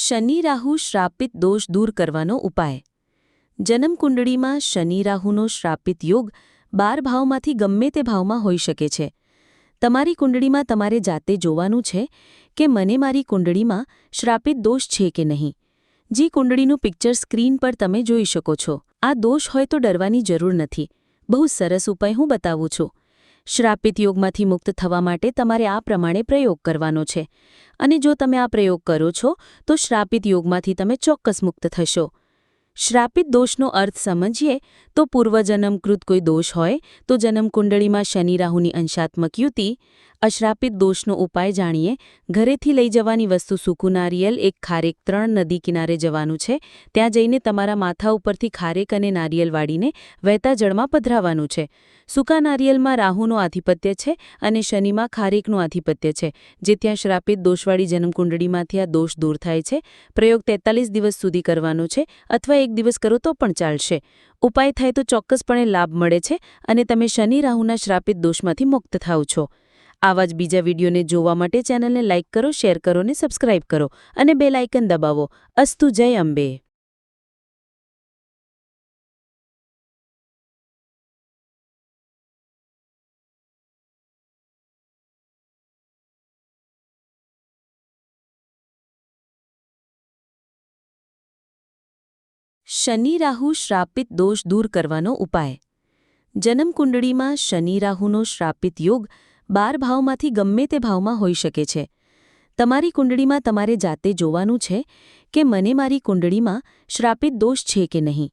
શનિ રાહુ શ્રાપિત દોષ દૂર કરવાનો ઉપાય। જન્મકુંડળીમાં શનિ રાહુનો શ્રાપિત યોગ 12 ભાવમાંથી ગમે તે ભાવમાં હોઈ શકે છે। તમારી કુંડળીમાં તમારે જાતે જોવાનું છે કે મને મારી કુંડળીમાં શ્રાપિત દોષ છે કે નહીં। જે કુંડળીનું પિક્ચર સ્ક્રીન પર તમે જોઈ શકો છો। આ દોષ હોય તો ડરવાની જરૂર નથી। બહુ સરસ ઉપાય હું બતાવું છું। શ્રાપિત યોગમાંથી મુક્ત થવા માટે તમારે આ પ્રમાણે પ્રયોગ કરવાનો છે અને જો તમે આ પ્રયોગ કરો છો તો શ્રાપિત યોગમાંથી તમે ચોક્કસ મુક્ત થશો। શ્રાપિત દોષનો અર્થ સમજીએ તો પૂર્વજન્મકૃત કોઈ દોષ હોય તો જન્મકુંડળીમાં શનિ રાહુની અંશાત્મક યુતિ। અશ્રાપિત દોષનો ઉપાય જાણીએ। ઘરેથી લઈ જવાની વસ્તુ સૂકું નારિયેલ એક ખારેક 3 નદી કિનારે જવાનું છે। ત્યાં જઈને તમારા માથા ઉપરથી ખારેક અને નારિયેલ વાળીને વહેતા જળમાં પધરાવવાનું છે। સૂકા નારિયેલમાં રાહુનો આધિપત્ય છે અને શનિમાં ખારેકનું આધિપત્ય છે, જે ત્યાં શ્રાપિત દોષવાળી જન્મકુંડળીમાંથી આ દોષ દૂર થાય છે। પ્રયોગ 43 દિવસ સુધી કરવાનો છે અથવા એક દિવસ કરો તો પણ ચાલશે। ઉપાય થાય તો ચોક્કસપણે લાભ મળે છે અને તમે શનિ રાહુના શ્રાપિત દોષમાંથી મુક્ત થાવ છો। આવા જ બીજા વિડીયોને જોવા માટે ચેનલને લાઇક કરો, શેર કરો અને સબસ્ક્રાઇબ કરો અને બેલ આઇકન દબાવો। અસ્તુ જય અંબે। શનિ રાહુ શ્રાપિત દોષ દૂર કરવાનો ઉપાય। જન્મકુંડળીમાં શનિ રાહુનો શ્રાપિત યોગ 12 ભાવમાંથી ગમે તે ભાવમાં હોઈ શકે છે। તમારી કુંડળીમાં તમારે જાતે જોવાનું છે કે મને મારી કુંડળીમાં શ્રાપિત દોષ છે કે નહીં।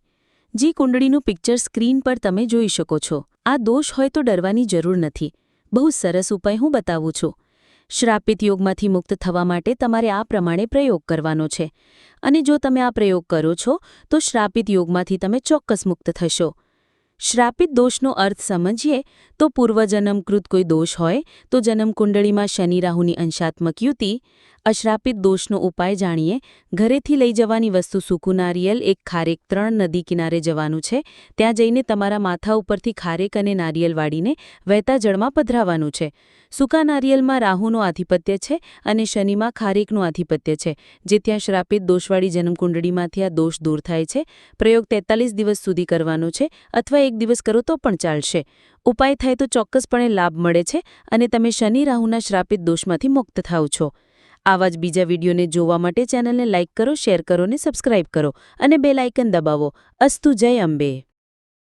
જે કુંડળીનું પિક્ચર સ્ક્રીન પર તમે જોઈ શકો છો। આ દોષ હોય તો ડરવાની જરૂર નથી। બહુ સરસ ઉપાય હું બતાવું છું। શ્રાપિત યોગમાંથી મુક્ત થવા માટે તમારે આ પ્રમાણે પ્રયોગ કરવાનો છે અને જો તમે આ પ્રયોગ કરો છો તો શ્રાપિત યોગમાંથી તમે ચોક્કસ મુક્ત થશો। શ્રાપિત દોષનો અર્થ સમજીએ તો પૂર્વજન્મકૃત કોઈ દોષ હોય તો જન્મકુંડળીમાં શનિ રાહુની અંશાત્મક યુતિ। અશ્રાપિત દોષનો ઉપાય જાણીએ। ઘરેથી લઈ જવાની વસ્તુ સૂકું નારિયેલ એક ખારેક 3 નદી કિનારે જવાનું છે। ત્યાં જઈને તમારા માથા ઉપરથી ખારેક અને નારિયેલ વાળીને વહેતા જળમાં પધરાવવાનું છે। સૂકા નારિયેલમાં રાહુનો આધિપત્ય છે અને શનિમાં ખારેકનું આધિપત્ય છે, જે ત્યાં શ્રાપિત દોષવાળી જન્મકુંડળીમાંથી આ દોષ દૂર થાય છે। પ્રયોગ 43 દિવસ સુધી કરવાનો છે અથવા એક દિવસ કરો તો પણ ચાલશે। ઉપાય થાય તો ચોક્કસપણે લાભ મળે છે અને તમે શનિ રાહુના શ્રાપિત દોષમાંથી મુક્ત થાવ છો। આવા જ બીજા વિડીયોને જોવા માટે ચેનલને લાઇક કરો, શેર કરો અને સબસ્ક્રાઇબ કરો અને બેલ આઇકન દબાવો। અસ્તુ જય અંબે।